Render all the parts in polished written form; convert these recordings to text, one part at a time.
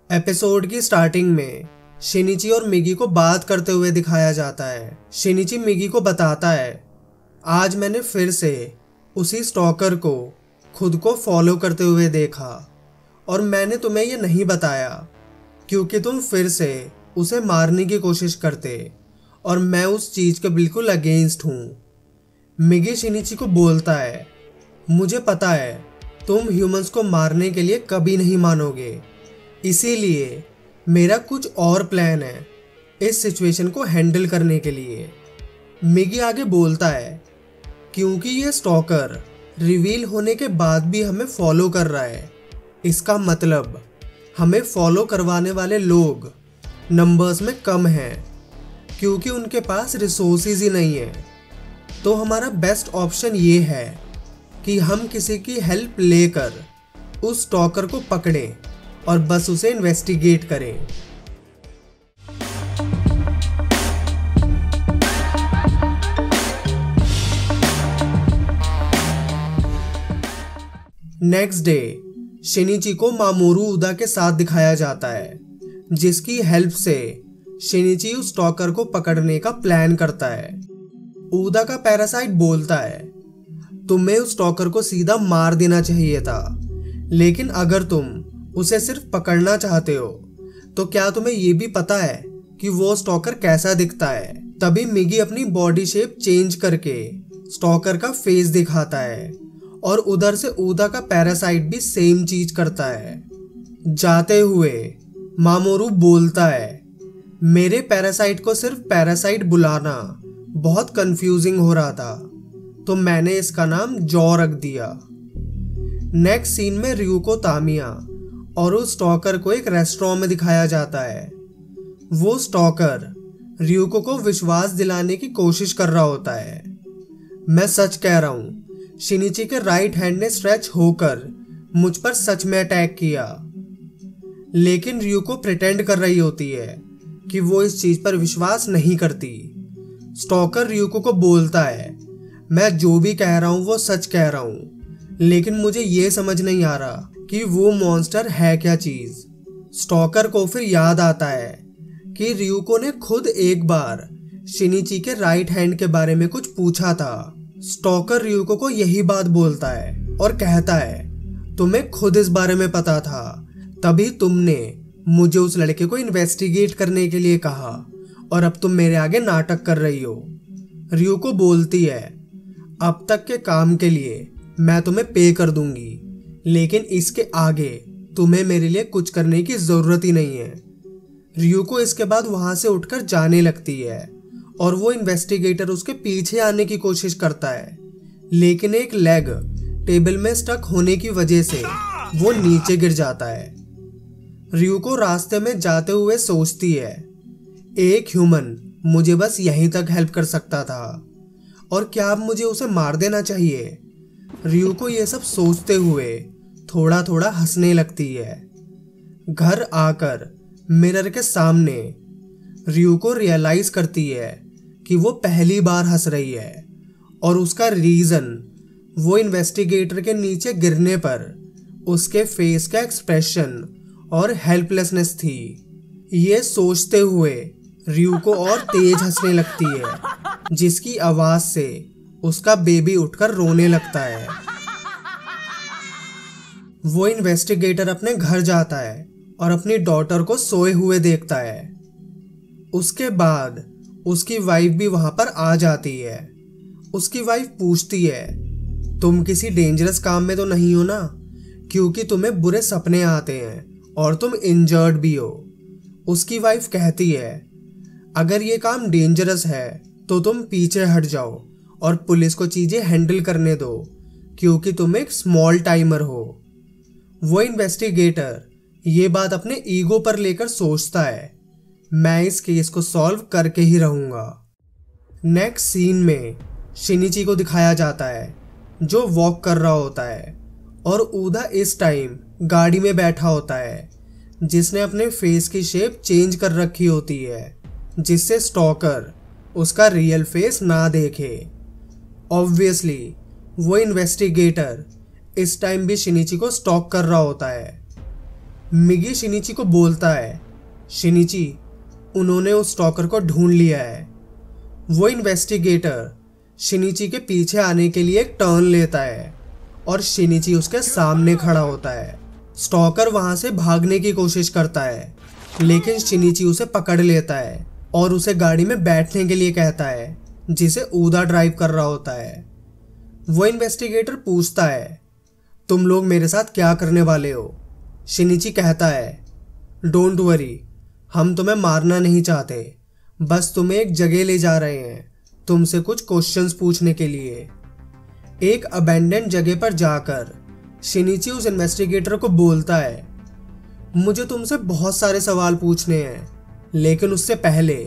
Episode की starting में शिनिची और मिगी को बात करते हुए दिखाया जाता है। शिनिची मिगी को बताता है, आज मैंने फिर से उसी स्टॉकर को खुद को फॉलो करते हुए देखा और मैंने तुम्हें यह नहीं बताया क्योंकि तुम फिर से उसे मारने की कोशिश करते और मैं उस चीज़ के बिल्कुल अगेंस्ट हूँ। मिगी शिनिची को बोलता है, मुझे पता है तुम ह्यूमंस को मारने के लिए कभी नहीं मानोगे, इसीलिए मेरा कुछ और प्लान है इस सिचुएशन को हैंडल करने के लिए। मिगी आगे बोलता है, क्योंकि ये स्टॉकर रिवील होने के बाद भी हमें फॉलो कर रहा है, इसका मतलब हमें फॉलो करवाने वाले लोग नंबर्स में कम हैं क्योंकि उनके पास रिसोर्सेज ही नहीं है। तो हमारा बेस्ट ऑप्शन ये है कि हम किसी की हेल्प लेकर उस स्टॉकर को पकड़ें और बस उसे इन्वेस्टिगेट करें। नेक्स्ट डे शिनिची को मामोरू उदा के साथ दिखाया जाता है, जिसकी हेल्प से शिनिची उस स्टॉकर को पकड़ने का प्लान करता है। उदा का पैरासाइट बोलता है, तुम्हें उस स्टॉकर को सीधा मार देना चाहिए था, लेकिन अगर तुम उसे सिर्फ पकड़ना चाहते हो तो क्या तुम्हें यह भी पता है कि वो स्टॉकर कैसा दिखता है। तभी मिगी अपनी बॉडी शेप चेंज करके स्टॉकर का फेस दिखाता है और उधर से उदा का पैरासाइट भी सेम चीज करता है। जाते हुए मामोरू बोलता है, मेरे पैरासाइट को सिर्फ पैरासाइट बुलाना बहुत कंफ्यूजिंग हो रहा था, तो मैंने इसका नाम जॉ रख दिया। नेक्स्ट सीन में ryuko तामिया और उस स्टॉकर को एक रेस्टोरेंट में दिखाया जाता है। वो स्टॉकर ryuko को विश्वास दिलाने की कोशिश कर रहा होता है, मैं सच कह रहा हूँ, शिनिची के राइट हैंड ने स्ट्रेच होकर मुझ पर सच में अटैक किया। लेकिन ryuko प्रिटेंड कर रही होती है कि वो इस चीज पर विश्वास नहीं करती। स्टॉकर ryuko को बोलता है, मैं जो भी कह रहा हूँ वो सच कह रहा हूँ, लेकिन मुझे ये समझ नहीं आ रहा कि वो मॉन्स्टर है क्या चीज। स्टॉकर को फिर याद आता है कि ryuko ने खुद एक बार शिनिची के राइट हैंड के बारे में कुछ पूछा था। स्टॉकर ryuko को यही बात बोलता है और कहता है, तुम्हें खुद इस बारे में पता था, तभी तुमने मुझे उस लड़के को इन्वेस्टिगेट करने के लिए कहा और अब तुम मेरे आगे नाटक कर रही हो। ryuko बोलती है, अब तक के काम के लिए मैं तुम्हें पे कर दूंगी, लेकिन इसके आगे तुम्हें मेरे लिए कुछ करने की जरूरत ही नहीं है। ryuko इसके बाद वहां से उठकर जाने लगती है और वो इन्वेस्टिगेटर उसके पीछे आने की कोशिश करता है, लेकिन एक लेग टेबल में स्टक होने की वजह से वो नीचे गिर जाता है। ryuko रास्ते में जाते हुए सोचती है, एक ह्यूमन मुझे बस यहीं तक हेल्प कर सकता था और क्या अब मुझे उसे मार देना चाहिए। ryuko ये सब सोचते हुए थोड़ा थोड़ा हंसने लगती है। घर आकर मिरर के सामने ryuko रियलाइज करती है कि वो पहली बार हंस रही है और उसका रीजन वो इन्वेस्टिगेटर के नीचे गिरने पर उसके फेस का एक्सप्रेशन और हेल्पलेसनेस थी। ये सोचते हुए ryuko और तेज हंसने लगती है, जिसकी आवाज से उसका बेबी उठकर रोने लगता है। वो इन्वेस्टिगेटर अपने घर जाता है और अपनी डॉटर को सोए हुए देखता है। उसके बाद उसकी वाइफ भी वहां पर आ जाती है। उसकी वाइफ पूछती है, तुम किसी डेंजरस काम में तो नहीं हो ना, क्योंकि तुम्हें बुरे सपने आते हैं और तुम इंजर्ड भी हो। उसकी वाइफ कहती है, अगर ये काम डेंजरस है तो तुम पीछे हट जाओ और पुलिस को चीजें हैंडल करने दो, क्योंकि तुम एक स्मॉल टाइमर हो। वो इन्वेस्टिगेटर ये बात अपने ईगो पर लेकर सोचता है, मैं इस केस को सॉल्व करके ही रहूंगा। नेक्स्ट सीन में शिनिची को दिखाया जाता है जो वॉक कर रहा होता है और उदा इस टाइम गाड़ी में बैठा होता है, जिसने अपने फेस की शेप चेंज कर रखी होती है जिससे स्टॉकर उसका रियल फेस ना देखे। ऑब्वियसली वो इन्वेस्टिगेटर इस टाइम भी शिनिची को स्टॉक कर रहा होता है। मिगी शिनिची को बोलता है, शिनिची, उन्होंने उस स्टॉकर को ढूंढ लिया है। वो इन्वेस्टिगेटर शिनिची के पीछे आने के लिए एक टर्न लेता है और शिनिची उसके सामने खड़ा होता है। स्टॉकर वहां से भागने की कोशिश करता है, लेकिन शिनिची उसे पकड़ लेता है और उसे गाड़ी में बैठने के लिए कहता है, जिसे ऊदा ड्राइव कर रहा होता है। वो इन्वेस्टिगेटर पूछता है, तुम लोग मेरे साथ क्या करने वाले हो? शिनिची कहता है, डोंट वरी, हम तुम्हें मारना नहीं चाहते, बस तुम्हें एक जगह ले जा रहे हैं तुमसे कुछ क्वेश्चंस पूछने के लिए। एक अबैंडन्ड जगह पर जाकर शिनिची उस इन्वेस्टिगेटर को बोलता है, मुझे तुमसे बहुत सारे सवाल पूछने हैं, लेकिन उससे पहले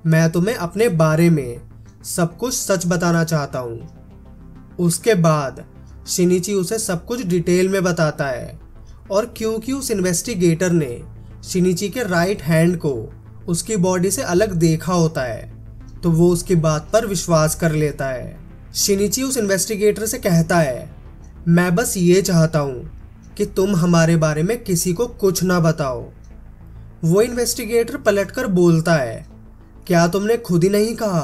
मैं तुम्हें अपने बारे में सब कुछ सच बताना चाहता हूँ। उसके बाद शिनिची उसे सब कुछ डिटेल में बताता है, और क्योंकि उस इन्वेस्टिगेटर ने शिनिची के राइट हैंड को उसकी बॉडी से अलग देखा होता है, तो वो उसकी बात पर विश्वास कर लेता है। शिनिची उस इन्वेस्टिगेटर से कहता है, मैं बस ये चाहता हूँ कि तुम हमारे बारे में किसी को कुछ ना बताओ। वो इन्वेस्टिगेटर पलटकर बोलता है, क्या तुमने खुद ही नहीं कहा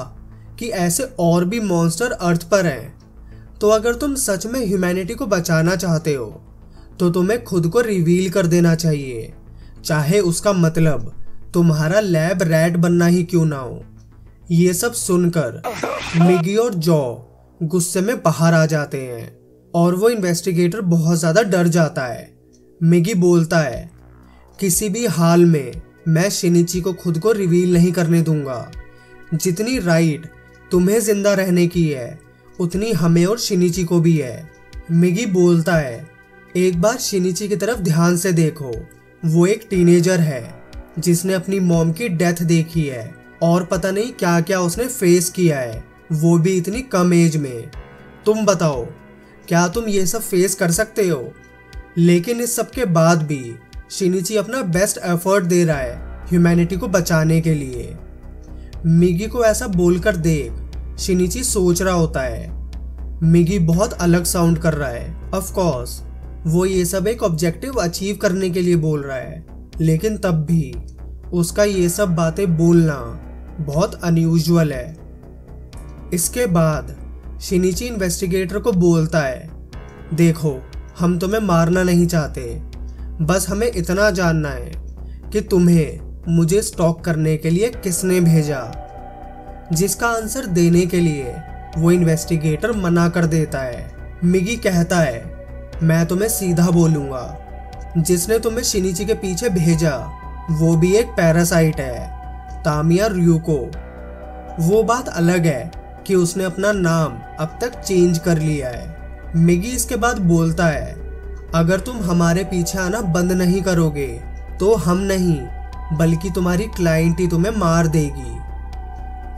कि ऐसे और भी मॉन्स्टर अर्थ पर हैं? तो अगर तुम सच में ह्यूमैनिटी को बचाना चाहते हो तो तुम्हें खुद को रिवील कर देना चाहिए, चाहे उसका मतलब तुम्हारा लैब रैट बनना ही क्यों ना हो। ये सब सुनकर मिगी और जॉ गुस्से में बाहर आ जाते हैं और वो इन्वेस्टिगेटर बहुत ज़्यादा डर जाता है। मिगी बोलता है, किसी भी हाल में मैं शिनिची को खुद को रिवील नहीं करने दूंगा। जितनी राइट तुम्हें जिंदा रहने की है उतनी हमें और शिनिची को भी है। मिगी बोलता है, एक बार शिनिची की तरफ ध्यान से देखो, वो एक टीनेजर है जिसने अपनी मॉम की डेथ देखी है और पता नहीं क्या क्या उसने फेस किया है, वो भी इतनी कम एज में। तुम बताओ, क्या तुम ये सब फेस कर सकते हो? लेकिन इस सब के बाद भी शिनिची अपना बेस्ट एफर्ट दे रहा है ह्यूमैनिटी को बचाने के लिए। मिगी को ऐसा बोलकर देख शिनिची सोच रहा होता है, मिगी बहुत अलग साउंड कर रहा है। ऑफ कोर्स वो ये सब एक ऑब्जेक्टिव अचीव करने के लिए बोल रहा है, लेकिन तब भी उसका ये सब बातें बोलना बहुत अनयूजुअल है। इसके बाद शिनिची इन्वेस्टिगेटर को बोलता है, देखो, हम तुम्हें मारना नहीं चाहते, बस हमें इतना जानना है कि तुम्हें मुझे स्टॉक करने के लिए किसने भेजा। जिसका आंसर देने के लिए वो इन्वेस्टिगेटर मना कर देता है। मिगी कहता है, मैं तुम्हें सीधा बोलूंगा, जिसने तुम्हें शिनिची के पीछे भेजा वो भी एक पैरासाइट है, तामिया रियुको। वो बात अलग है कि उसने अपना नाम अब तक चेंज कर लिया है। मिगी इसके बाद बोलता है, अगर तुम हमारे पीछे आना बंद नहीं करोगे तो हम नहीं बल्कि तुम्हारी क्लाइंट ही तुम्हें मार देगी।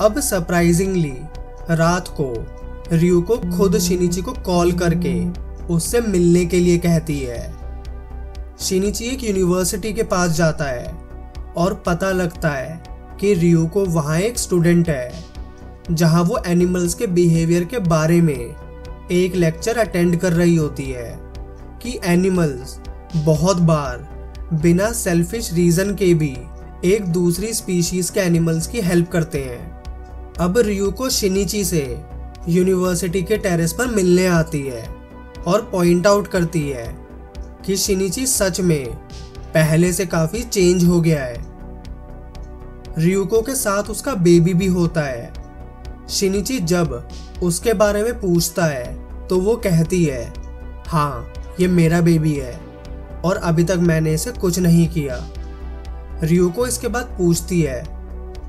अब सरप्राइजिंगली रात को रियुको खुद शिनिची को कॉल करके उससे मिलने के लिए कहती है। शिनिची एक यूनिवर्सिटी के पास जाता है और पता लगता है कि रियुको वहाँ एक स्टूडेंट है, जहाँ वो एनिमल्स के बिहेवियर के बारे में एक लेक्चर अटेंड कर रही होती है कि एनिमल्स बहुत बार बिना सेल्फिश रीजन के भी एक दूसरी स्पीशीज के एनिमल्स की हेल्प करते हैं। अब रियुको शिनिची से यूनिवर्सिटी के टेरेस पर मिलने आती है और पॉइंट आउट करती है कि शिनिची सच में पहले से काफी चेंज हो गया है। रियुको के साथ उसका बेबी भी होता है। शिनिची जब उसके बारे में पूछता है तो वो कहती है, हाँ, ये मेरा बेबी है और अभी तक मैंने इसे कुछ नहीं किया। रियुको इसके बाद पूछती है,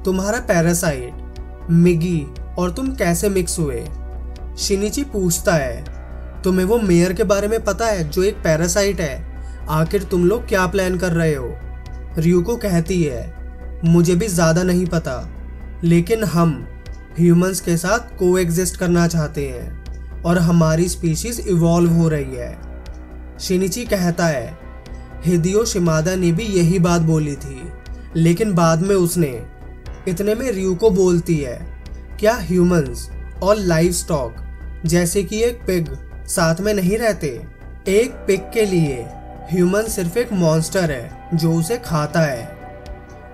तुम्हारा पैरासाइट मिगी और तुम कैसे मिक्स हुए? शिनिची पूछता है, तुम्हें वो मेयर के बारे में पता है जो एक पैरासाइट है? आखिर तुम लोग क्या प्लान कर रहे हो? रियुको कहती है, मुझे भी ज़्यादा नहीं पता, लेकिन हम ह्यूमंस के साथ कोएग्जिस्ट करना चाहते हैं और हमारी स्पीशीज इवॉल्व हो रही है। शिनिची कहता है, हिदियो शिमादा ने भी यही बात बोली थी, लेकिन बाद में उसने। इतने में रियुको बोलती है, क्या ह्यूमंस और लाइव स्टॉक जैसे कि एक पिग साथ में नहीं रहते? एक पिग के लिए ह्यूमन सिर्फ एक मॉन्स्टर है जो उसे खाता है।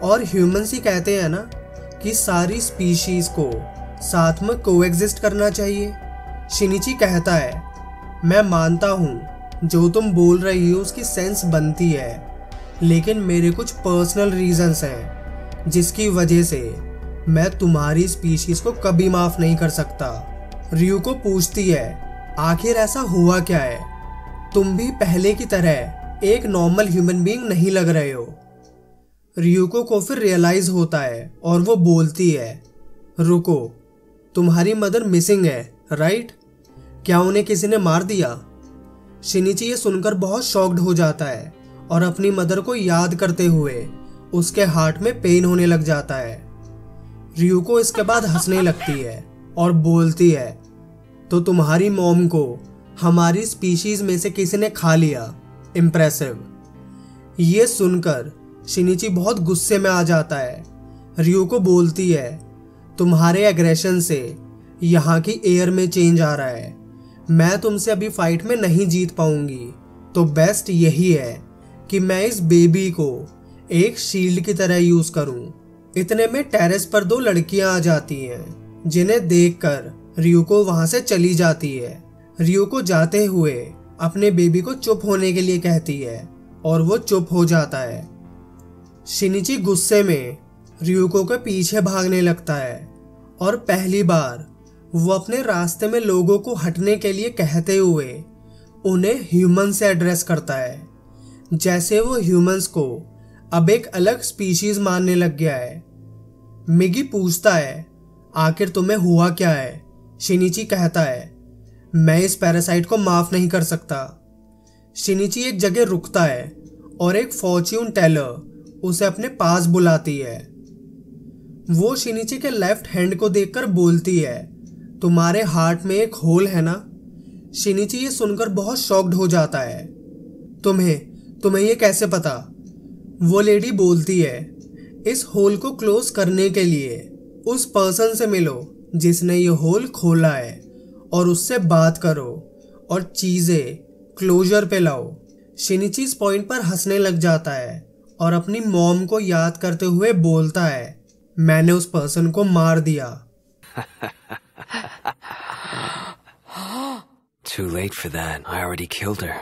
और ह्यूमंस ही कहते हैं ना कि सारी स्पीशीज को साथ में कोएग्जिस्ट करना चाहिए। शिनिची कहता है, मैं मानता हूँ जो तुम बोल रही हो उसकी सेंस बनती है, लेकिन मेरे कुछ पर्सनल रीजंस हैं जिसकी वजह से मैं तुम्हारी स्पीशीज को कभी माफ नहीं कर सकता। रियुको पूछती है, आखिर ऐसा हुआ क्या है? तुम भी पहले की तरह एक नॉर्मल ह्यूमन बीइंग नहीं लग रहे हो। रियुको को फिर रियलाइज होता है और वो बोलती है, रुको, तुम्हारी मदर मिसिंग है, राइट? क्या उन्हें किसी ने मार दिया? शिनिची ये सुनकर बहुत शॉक्ड हो जाता है और अपनी मदर को याद करते हुए उसके हार्ट में पेन होने लग जाता है। रियुको इसके बाद हंसने लगती है और बोलती है, तो तुम्हारी मॉम को हमारी स्पीशीज में से किसी ने खा लिया, इम्प्रेसिव। ये सुनकर शिनिची बहुत गुस्से में आ जाता है। रियुको बोलती है, तुम्हारे एग्रेशन से यहाँ की एयर में चेंज आ रहा है, मैं तुमसे अभी फाइट में नहीं जीत पाऊंगी, तो बेस्ट यही है कि मैं इस बेबी को एक शील्ड की तरह यूज करूं। इतने में टेरेस पर दो लड़कियां आ जाती हैं, जिन्हें देखकर रियुको वहां से चली जाती है। रियुको जाते हुए अपने बेबी को चुप होने के लिए कहती है और वो चुप हो जाता है। शिनिची गुस्से में रियुको के पीछे भागने लगता है और पहली बार वो अपने रास्ते में लोगों को हटने के लिए कहते हुए उन्हें ह्यूमन से एड्रेस करता है, जैसे वो ह्यूमंस को अब एक अलग स्पीशीज मानने लग गया है। मिगी पूछता है, आखिर तुम्हें हुआ क्या है? शिनिची कहता है, मैं इस पैरासाइट को माफ नहीं कर सकता। शिनिची एक जगह रुकता है और एक फॉर्च्यून टेलर उसे अपने पास बुलाती है। वो शिनिची के लेफ्ट हैंड को देखकर बोलती है, तुम्हारे हार्ट में एक होल है ना? शिनिची ये सुनकर बहुत शॉक्ड हो जाता है। तुम्हें ये कैसे पता? वो लेडी बोलती है, इस होल को क्लोज करने के लिए उस पर्सन से मिलो जिसने ये होल खोला है और उससे बात करो और चीजें क्लोजर पे लाओ। शिनिची इस पॉइंट पर हंसने लग जाता है और अपनी मॉम को याद करते हुए बोलता है, मैंने उस पर्सन को मार दिया। Too late for that. I already killed her.